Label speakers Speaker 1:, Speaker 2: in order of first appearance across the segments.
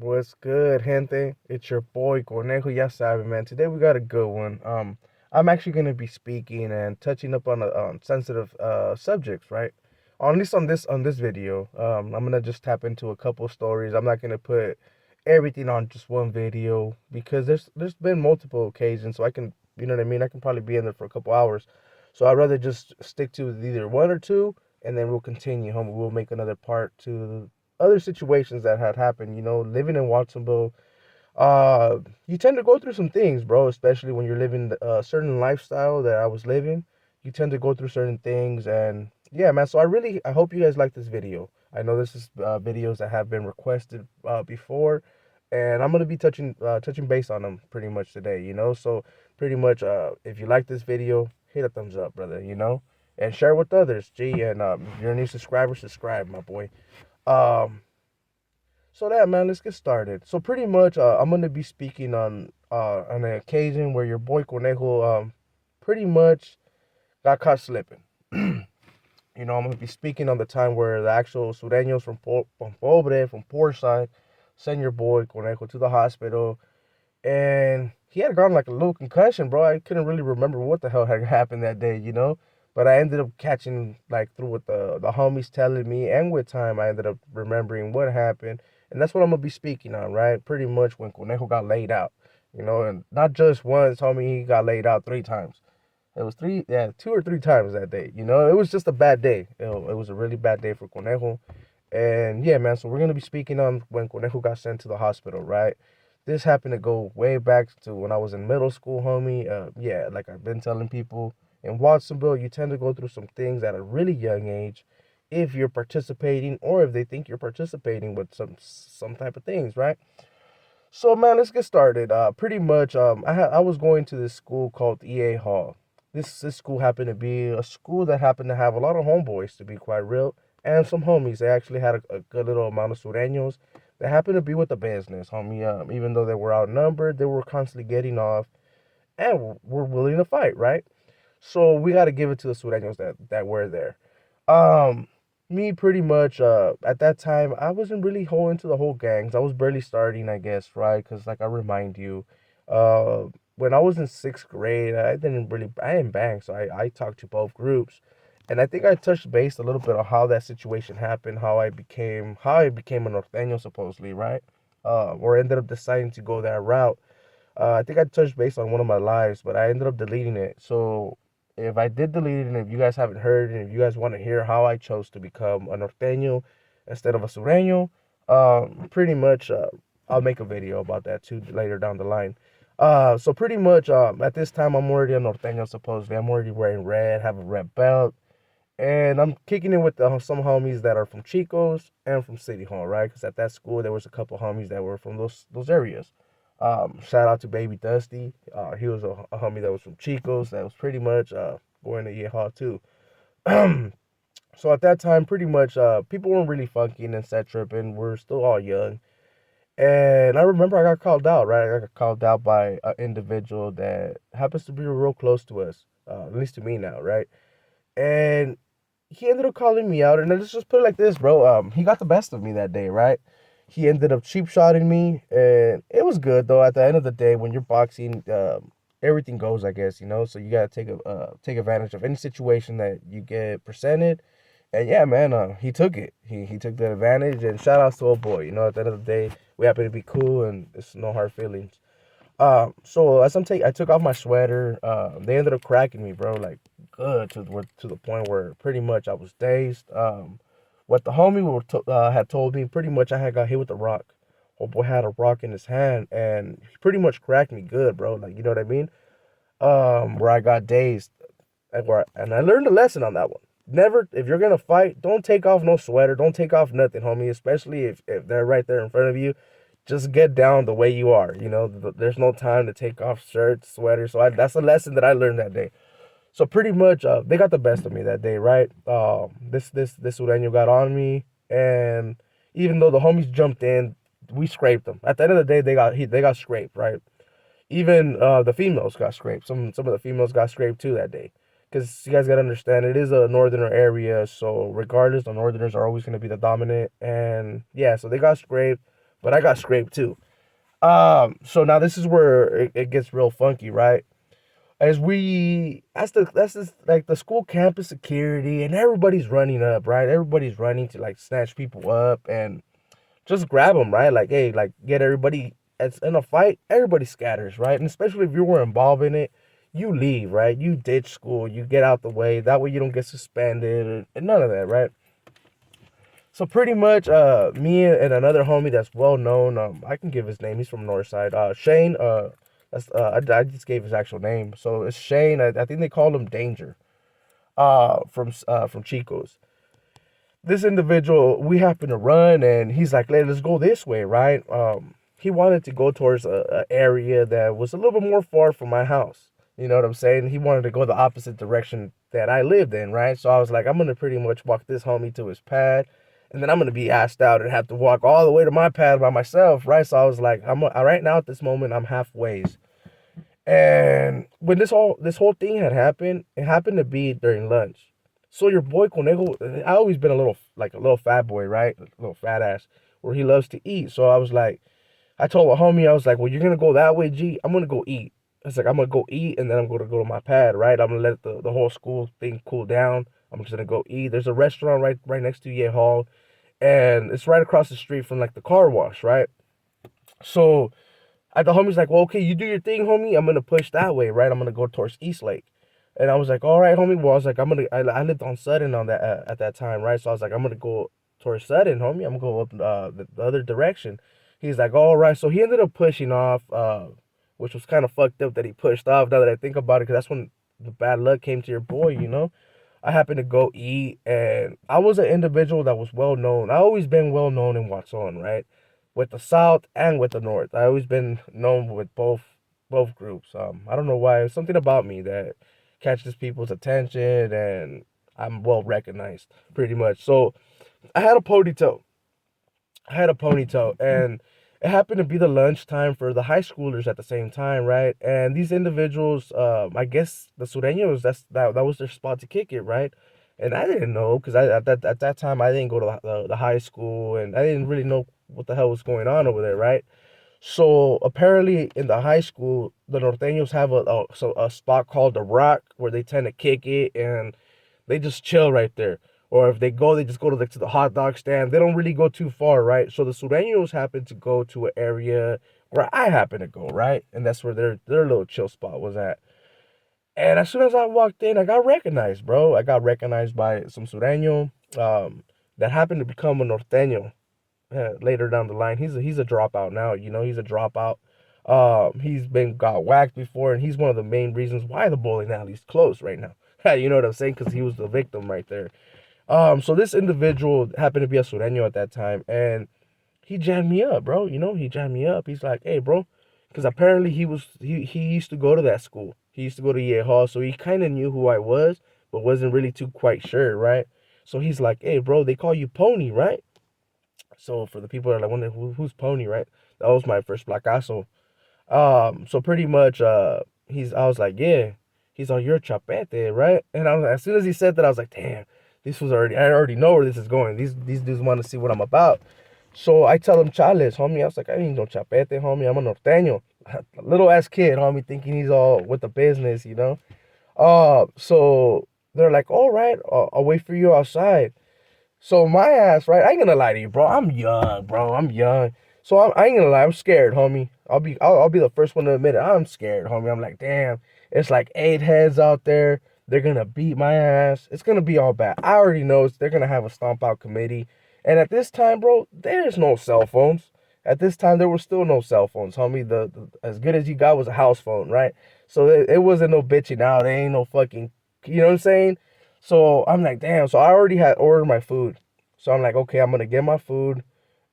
Speaker 1: What's good, gente? It's your boy Conejo. Ya sabe, man. Today we got a good one. I'm actually gonna be speaking and touching up on sensitive subjects, right? At least on this video. I'm gonna just tap into a couple stories. I'm not gonna put everything on just one video because there's been multiple occasions, so I can, you know what I mean. I can probably be in there for a couple hours, so I'd rather just stick to either one or two, and then we'll continue. Home, we'll make another part to other situations that had happened. Living in Watsonville, uh, you tend to go through some things, bro. Especially when you're living a certain lifestyle that I was living, you tend to go through certain things, and yeah, man. So I hope you guys like this video. I know this is videos that have been requested before, and I'm gonna be touching base on them pretty much today. So pretty much, if you like this video, hit a thumbs up, brother. And share with others. Gee, and if you're a new subscriber, subscribe, my boy. Um, so that, man, let's get started. So pretty much, I'm gonna be speaking on an occasion where your boy Conejo pretty much got caught slipping. I'm gonna be speaking on the time where the actual Surenos from Pobre, from poor side, sent your boy Conejo to the hospital, and he had gotten like a little concussion, bro. I couldn't really remember what the hell had happened that day. But I ended up catching like through with the homies telling me, and with time, I ended up remembering what happened, and that's what I'm gonna be speaking on, right? Pretty much when Conejo got laid out, and not just once, homie, he got laid out 3 times. It was three, yeah, 2 or 3 times that day. It was just a bad day. It was a really bad day for Conejo. And yeah, man, so we're gonna be speaking on when Conejo got sent to the hospital, right? This happened to go way back to when I was in middle school, homie. Yeah, like I've been telling people, in Watsonville, you tend to go through some things at a really young age if you're participating or if they think you're participating with some type of things, right? So man, let's get started. Pretty much, I was going to this school called EA Hall. This school happened to be a school that happened to have a lot of homeboys, to be quite real, and some homies. They actually had a good little amount of Sureños that happened to be with the business, homie. Even though they were outnumbered, they were constantly getting off and were willing to fight, right? So we got to give it to the Sureños that were there. Um, Me pretty much at that time I wasn't really whole into the whole gangs. I was barely starting, I guess, right? Because like I remind you, uh, when I was in sixth grade, I didn't bang, so I talked to both groups, and I think I touched base a little bit on how that situation happened, how I became a norteño supposedly, right? Or ended up deciding to go that route. I think I touched base on one of my lives, but I ended up deleting it. So if I did delete it, and if you guys haven't heard, and if you guys want to hear how I chose to become a norteño instead of a sureño, pretty much I'll make a video about that too later down the line. So pretty much at this time I'm already a norteño supposedly. I'm already wearing red, have a red belt, and I'm kicking it with some homies that are from Chicos and from City Hall, right? Because at that school there was a couple homies that were from those areas. Shout out to Baby Dusty. He was a homie that was from Chicos that was pretty much going to Yeehaw too. So at that time, pretty much people weren't really funking and set tripping. We're still all young. And I remember I got called out, right? I got called out by an individual that happens to be real close to us, at least to me now, right? And he ended up calling me out, and let's just put it like this, bro. He got the best of me that day, right? He ended up cheap shotting me, and it was good though. At the end of the day, when you're boxing, everything goes, I guess, So you gotta take advantage of any situation that you get presented. And yeah, man, he took it. He took the advantage, and shout outs to old boy. At the end of the day, we happen to be cool, and it's no hard feelings. So as I took off my sweater. They ended up cracking me, bro, like good to the point where pretty much I was dazed. What the homie had told me, pretty much I had got hit with a rock. Oh boy had a rock in his hand, and he pretty much cracked me good, bro. Like, you know what I mean? Where I got dazed, and I learned a lesson on that one. Never, if you're gonna fight, don't take off no sweater, don't take off nothing, homie. Especially if they're right there in front of you, just get down the way you are. There's no time to take off shirts, sweaters. So that's a lesson that I learned that day. So pretty much, they got the best of me that day, right? This Sureño got on me, and even though the homies jumped in, we scraped them. At the end of the day, they got scraped, right? Even the females got scraped. Some of the females got scraped too that day. Because you guys gotta understand, it is a northerner area, so regardless, the northerners are always gonna be the dominant. And yeah, so they got scraped. but I got scraped too. So now this is where it gets real funky, right? That's this like the school campus security, and everybody's running up, right? Everybody's running to like snatch people up and just grab them, right? Like, hey, like get everybody. It's in a fight, everybody scatters, right? And especially if you were involved in it, you leave, right? You ditch school, you get out the way. That way you don't get suspended and none of that, right? So pretty much, me and another homie that's well known. I can give his name. He's from Northside. Shane. I just gave his actual name. So it's Shane. I think they called him Danger. From Chico's. This individual, we happened to run, and he's like, let's go this way, right? He wanted to go towards a area that was a little bit more far from my house. You know what I'm saying? He wanted to go the opposite direction that I lived in, right? So I was like, I'm gonna pretty much walk this homie to his pad, and then I'm gonna be asked out and have to walk all the way to my pad by myself, right? So I was like, right now at this moment, I'm halfways. And when this whole thing had happened, it happened to be during lunch. So your boy Conejo, I always been a little fat boy, right? A little fat ass, where he loves to eat. So I was like, I told a homie, I was like, well, you're gonna go that way, G. I'm gonna go eat. It's like I'm gonna go eat, and then I'm gonna go to my pad, right? I'm gonna let the whole school thing cool down. I'm just gonna go eat. There's a restaurant right next to Ye Hall, and it's right across the street from like the car wash, right? So the homie's like, well, okay, you do your thing, homie. I'm gonna push that way, right? I'm gonna go towards East Lake. And I was like, all right, homie. Well, I was like, I lived on Sudden on that at that time, right? So I was like, I'm gonna go towards Sudden, homie. I'm gonna go up the other direction. He's like, all right. So he ended up pushing off, which was kind of fucked up that he pushed off. Now that I think about it, because that's when the bad luck came to your boy, you know. I happened to go eat, and I was an individual that was well known. I always been well known in Watson, right? With the South and with the North. I always been known with both groups. I don't know why. It's something about me that catches people's attention, and I'm well recognized, pretty much. So I had a ponytail. I had a ponytail, and it happened to be the lunchtime for the high schoolers at the same time, right? And these individuals, I guess the Sureños, that was their spot to kick it, right? And I didn't know because at that time I didn't go to the high school, and I didn't really know what the hell was going on over there, right? So apparently in the high school, the Norteños have a spot called the Rock where they tend to kick it, and they just chill right there. Or if they go, they just go to the hot dog stand. They don't really go too far, right? So the Sureños happen to go to an area where I happen to go, right? And that's where their little chill spot was at. And as soon as I walked in, I got recognized, bro. I got recognized by some Sureño that happened to become a Norteño later down the line. He's a dropout now. You know, he's a dropout. He's been got whacked before, and he's one of the main reasons why the bowling alley's closed right now. You know what I'm saying? Because he was the victim right there. So this individual happened to be a Sureño at that time, and he jammed me up, bro. You know, he jammed me up. He's like, hey, bro, because apparently he used to go to that school. He used to go to Ye Hall, so he kind of knew who I was, but wasn't really too quite sure, right? So he's like, hey, bro, they call you Pony, right? So for the people that are like wondering who's Pony, right? That was my first placazo. So pretty much, I was like, yeah. He's like, you're a chapete, right? And as soon as he said that, I was like, damn, I already know where this is going. These dudes want to see what I'm about. So I tell him, Chales, homie. I was like, I ain't no chapete, homie. I'm a norteño. Little ass kid, homie, thinking he's all with the business, you know? So they're like, all right, I'll wait for you outside. So my ass, right? I ain't gonna lie to you, bro. I'm young, bro. I'm young. So I ain't gonna lie. I'm scared, homie. I'll be the first one to admit it. I'm scared, homie. I'm like, damn. It's like 8 heads out there. They're gonna beat my ass. It's gonna be all bad. I already know they're gonna have a stomp out committee. And at this time, bro, there's no cell phones. At this time, there were still no cell phones, homie. The as good as you got was a house phone, right? So it wasn't no bitching out. There ain't no fucking, you know what I'm saying? So I'm like, damn. So I already had ordered my food. So I'm like, okay, I'm gonna get my food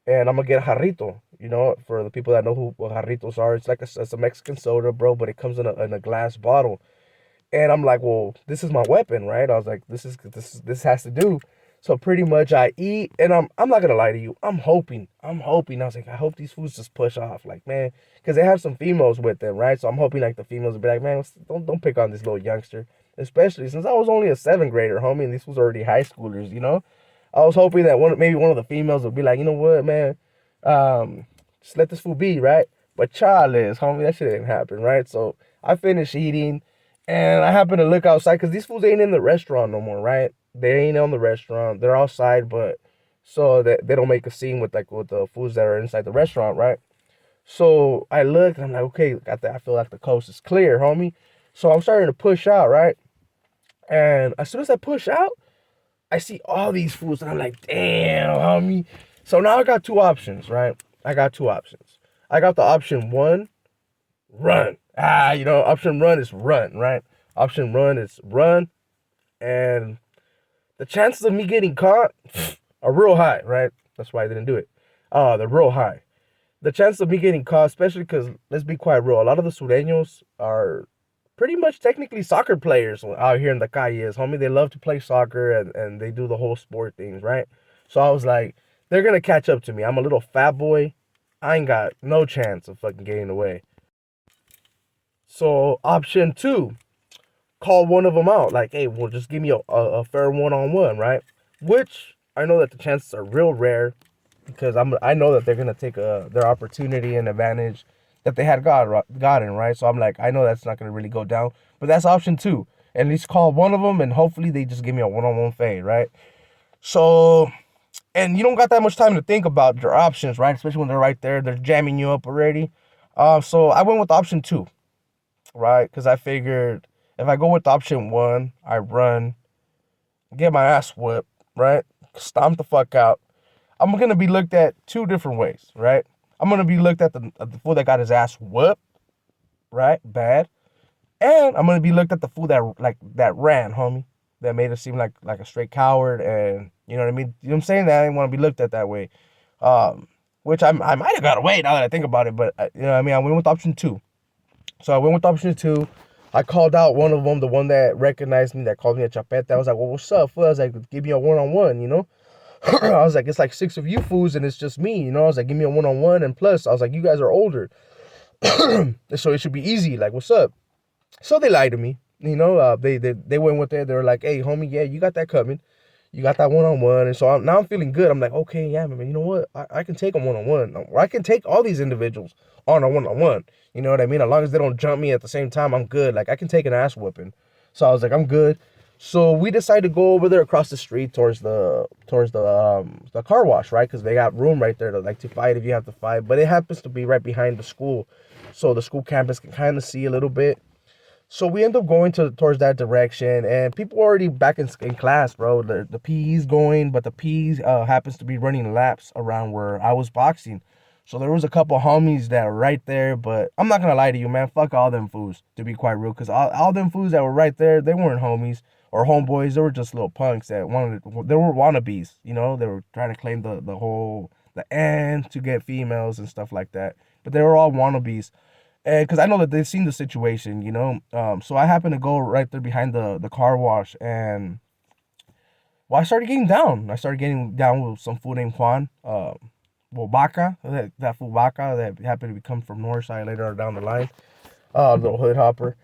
Speaker 1: and I'm gonna get a jarrito. You know, for the people that know what jarritos are, it's a Mexican soda, bro, but it comes in a glass bottle. And I'm like, well, this is my weapon, right? I was like, this has to do. So pretty much I eat, and I'm not gonna lie to you. I'm hoping. I was like, I hope these foods just push off, like man, because they have some females with them, right? So I'm hoping like the females will be like, man, don't pick on this little youngster, especially since I was only a seventh grader, homie, and this was already high schoolers, you know. I was hoping that maybe one of the females would be like, you know what, man, just let this food be, right? But Charles, homie, that shit didn't happen, right? So I finished eating, and I happened to look outside because these foods ain't in the restaurant no more, right? They ain't on the restaurant. They're outside, but so that they don't make a scene with with the foods that are inside the restaurant, right? So I look, and I'm like, okay, got that. I feel like the coast is clear, homie. So I'm starting to push out, right? And as soon as I push out, I see all these foods, and I'm like, damn, homie. So now I got two options, right? I got two options. I got the option one, run. Option run is run, right? Option run is run, and the chances of me getting caught are real high, right? That's why I didn't do it. They're real high. The chance of me getting caught, especially because, let's be quite real, a lot of the Sureños are pretty much technically soccer players out here in the calles, homie. They love to play soccer, and they do the whole sport things, right? So I was like, they're going to catch up to me. I'm a little fat boy. I ain't got no chance of fucking getting away. So option two, call one of them out. Like, hey, well, just give me a fair one-on-one, right? Which I know that the chances are real rare because I know that they're gonna take their opportunity and advantage that they had gotten, right. So I'm like, I know that's not gonna really go down, but that's option two. At least call one of them, and hopefully they just give me a one-on-one fade, right. So, and you don't got that much time to think about your options, right, especially when they're right there, they're jamming you up already. So I went with option two, right, because I figured if I go with option one, I run, get my ass whipped, right, stomp the fuck out, I'm gonna be looked at two different ways, right? I'm gonna be looked at the fool that got his ass whooped, right? Bad. And I'm gonna be looked at the fool that ran, homie. That made it seem like a straight coward, and you know what I mean? You know what I'm saying? That I didn't want to be looked at that way. Which I might have got away now that I think about it, but you know what I mean? I went with option two. So I went with option two. I called out one of them, the one that recognized me, that called me a chapeta. I was like, well, what's up, fool? I was like, give me a one-on-one, you know? I was like, it's like six of you fools and it's just me, you know? I was like, give me a one-on-one, and plus, I was like, you guys are older. So it should be easy. Like, what's up? So they lied to me. You know, they went with it. They were like, hey, homie, yeah, you got that coming. You got that one-on-one. And so now I'm feeling good. I'm like, okay, yeah, man, you know what? I can take a one-on-one. Or I can take all these individuals on a one-on-one. You know what I mean? As long as they don't jump me at the same time, I'm good. Like, I can take an ass whooping. So I was like, I'm good. So we decided to go over there across the street towards the car wash, right? Because they got room right there to fight if you have to fight. But it happens to be right behind the school, so the school campus can kind of see a little bit. So we end up going towards that direction, and people were already back in class, bro. The PE's going, but the PE happens to be running laps around where I was boxing. So there was a couple homies that were right there, but I'm not gonna lie to you, man. Fuck all them fools, to be quite real, because all them fools that were right there, they weren't homies or homeboys. They were just little punks that they were wannabes, you know. They were trying to claim the end to get females and stuff like that, but they were all wannabes. And because I know that they've seen the situation, you know. So I happened to go right there behind the car wash, and well, I started getting down. I started getting down with some fool named Juan. Well, Baca, that fool Baca that happened to come from Northside later down the line. Little hood hopper.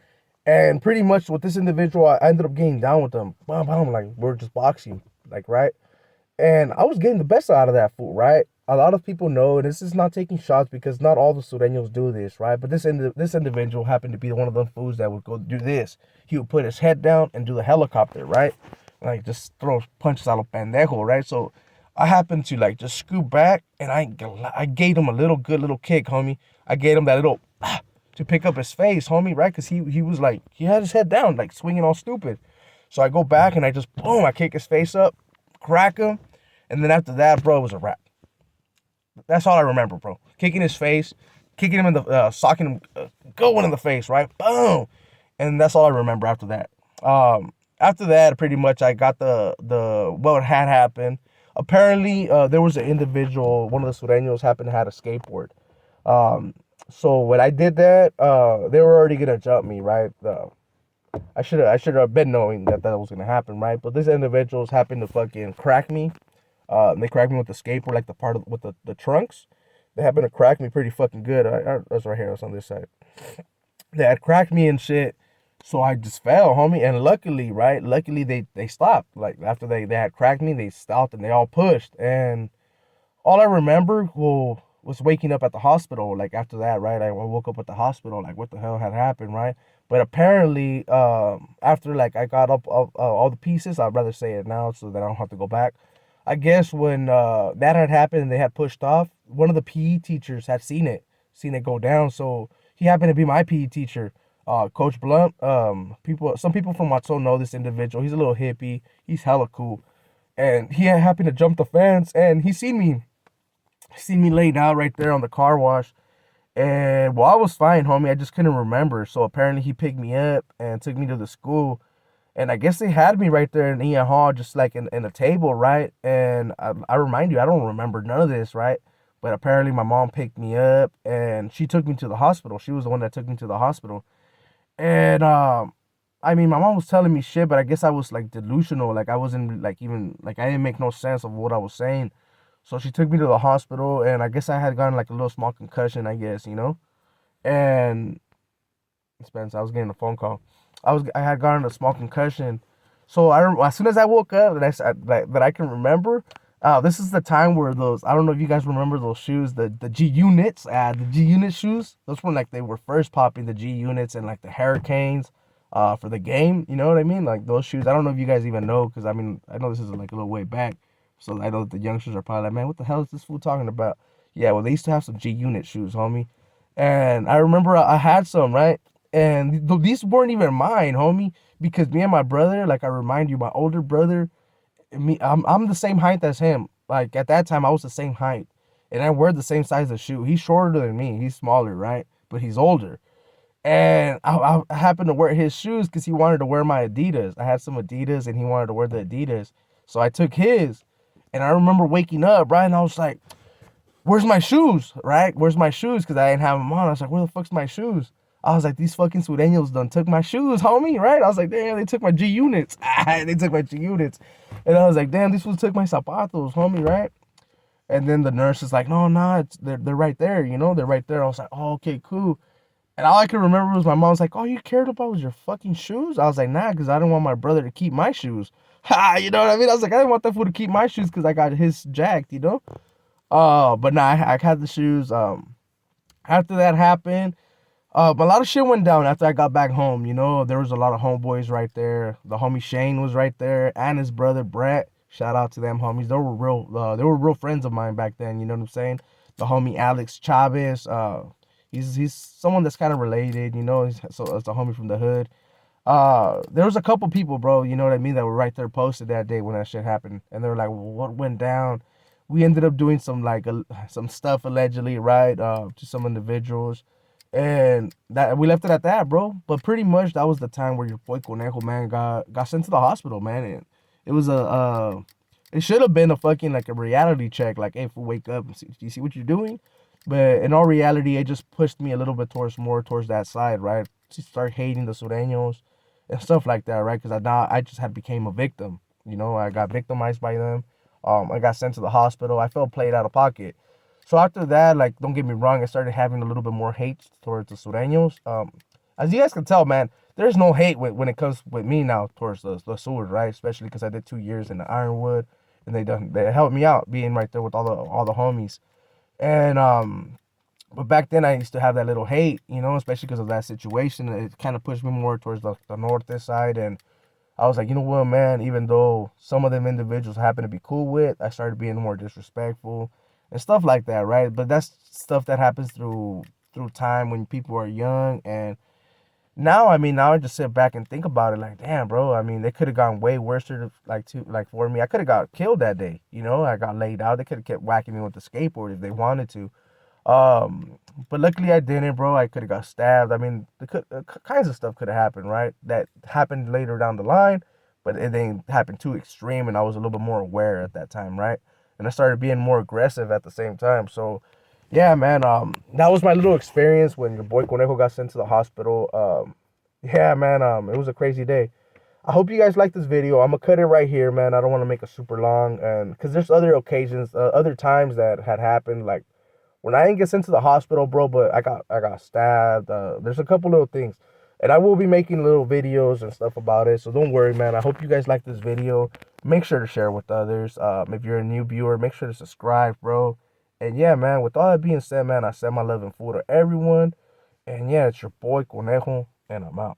Speaker 1: And pretty much with this individual, I ended up getting down with them. Bam, bam, like we're just boxing, like, right. And I was getting the best out of that fool, right? A lot of people know, and this is not taking shots because not all the Sureños do this, right? But this individual happened to be one of the fools that would go do this. He would put his head down and do the helicopter, right? Like just throw punches a lo pendejo, right? So I happened to just scoot back, and I gave him a good little kick, homie. I gave him that little to pick up his face, homie, right? Because he was like, he had his head down, like swinging all stupid. So I go back and I just boom, I kick his face up, crack him, and then after that, bro, it was a wrap. That's all I remember, bro. Kicking his face, kicking him in the, socking him, good one in the face, right? Boom, and that's all I remember after that. After that, pretty much I got the what had happened. Apparently, there was an individual, one of the Sureños happened to have a skateboard. So when I did that, they were already gonna jump me, right? I should have been knowing that was gonna happen, right? But these individuals happened to fucking crack me. They cracked me with the skateboard, like the part of with the trunks. They happened to crack me pretty fucking good. That's right here. That's on this side. They had cracked me and shit. So I just fell, homie. And luckily, right? Luckily they stopped. Like after they had cracked me, they stopped and they all pushed. And all I remember, well, was waking up at the hospital. Like after that, right? I woke up at the hospital. Like what the hell had happened, right? But apparently, after like I got up all the pieces, I'd rather say it now so that I don't have to go back. I guess when that had happened and they had pushed off, one of the PE teachers had seen it go down. So he happened to be my PE teacher, Coach Blunt. Some people from Watson know this individual. He's a little hippie. He's hella cool, and he happened to jump the fence, and seen me laid out right there on the car wash. And well, I was fine, homie. I just couldn't remember. So apparently he picked me up and took me to the school. And I guess they had me right there in Ian Hall, just like in a table, right? And I remind you, I don't remember none of this, right? But apparently my mom picked me up and she took me to the hospital. She was the one that took me to the hospital. And I mean, my mom was telling me shit, but I guess I was like delusional. Like I wasn't like even like I didn't make no sense of what I was saying. So she took me to the hospital, and I guess I had gotten like a little small concussion, I guess, you know. And Spence, I was getting a phone call. I had gotten a small concussion. So as soon as I woke up that I can remember, this is the time where those, I don't know if you guys remember those shoes, the G units, the G unit shoes. Those were like they were first popping, the G units and like the Hurricanes, for the game. You know what I mean? Like those shoes. I don't know if you guys even know, because I mean I know this is like a little way back. So I know that the youngsters are probably like, man, what the hell is this fool talking about? Yeah, well they used to have some G unit shoes, homie. And I remember I had some, right? And these weren't even mine, homie, because me and my brother, like I remind you, my older brother, I'm the same height as him. Like at that time, I was the same height, and I wear the same size of shoe. He's shorter than me. He's smaller, right? But he's older. And I happened to wear his shoes because he wanted to wear my Adidas. I had some Adidas, and he wanted to wear the Adidas. So I took his, and I remember waking up, right, and I was like, where's my shoes, right? Where's my shoes? Because I didn't have them on. I was like, where the fuck's my shoes? I was like, these fucking Surenos done took my shoes, homie, right? I was like, damn, they took my G units. They took my G units. And I was like, damn, these fools took my zapatos, homie, right? And then the nurse is like, no, no, they're right there, you know, they're right there. I was like, oh, okay, cool. And all I could remember was my mom was like, all you cared about was your fucking shoes? I was like, nah, because I didn't want my brother to keep my shoes. Ha, you know what I mean? I was like, I didn't want that fool to keep my shoes because I got his jacked, you know? But nah, I had the shoes. After that happened, a lot of shit went down after I got back home. You know, there was a lot of homeboys right there. The homie Shane was right there, and his brother Brett. Shout out to them homies. They were real friends of mine back then. You know what I'm saying? The homie Alex Chavez. He's someone that's kind of related. You know, so it's a homie from the hood. There was a couple people, bro, you know what I mean, that were right there posted that day when that shit happened, and they were like, well, what went down? We ended up doing some like some stuff allegedly, right, to some individuals, and that we left it at that, bro. But pretty much that was the time where your boy Conejo, man, got sent to the hospital, man, and it was it should have been a fucking like a reality check, like, hey, if we wake up and see, do you see what you're doing? But in all reality, it just pushed me a little bit towards that side, right? To start hating the Sureños and stuff like that, right? Because I just had became a victim. You know, I got victimized by them. I got sent to the hospital. I felt played out of pocket. So after that, like, don't get me wrong, I started having a little bit more hate towards the Sureños. As you guys can tell, man, there's no hate when it comes with me now towards the Seward, right? Especially because I did 2 years in the Ironwood, and they helped me out being right there with all the homies. And but back then I used to have that little hate, you know, especially because of that situation. It kind of pushed me more towards the north side, and I was like, you know what, man, even though some of them individuals happen to be cool with, I started being more disrespectful and stuff like that, right? But that's stuff that happens through time when people are young. And now, I mean, now I just sit back and think about it like, damn, bro, I mean, they could have gone way worse like for me. I could have got killed that day, you know? I got laid out. They could have kept whacking me with the skateboard if they wanted to. Um, but luckily I didn't, bro. I could have got stabbed. I mean, kinds of stuff could have happened, right? That happened later down the line, but it didn't happen too extreme, and I was a little bit more aware at that time, right? And I started being more aggressive at the same time. So, yeah, man. That was my little experience when your boy Conejo got sent to the hospital. Yeah, man. It was a crazy day. I hope you guys like this video. I'm gonna cut it right here, man. I don't want to make it super long, and because there's other occasions, other times that had happened, like when I didn't get sent to the hospital, bro, but I got stabbed. There's a couple little things, and I will be making little videos and stuff about it. So don't worry, man. I hope you guys like this video. Make sure to share with others. If you're a new viewer, make sure to subscribe, bro. And yeah, man, with all that being said, man, I send my love and food to everyone. And yeah, it's your boy Conejo, and I'm out.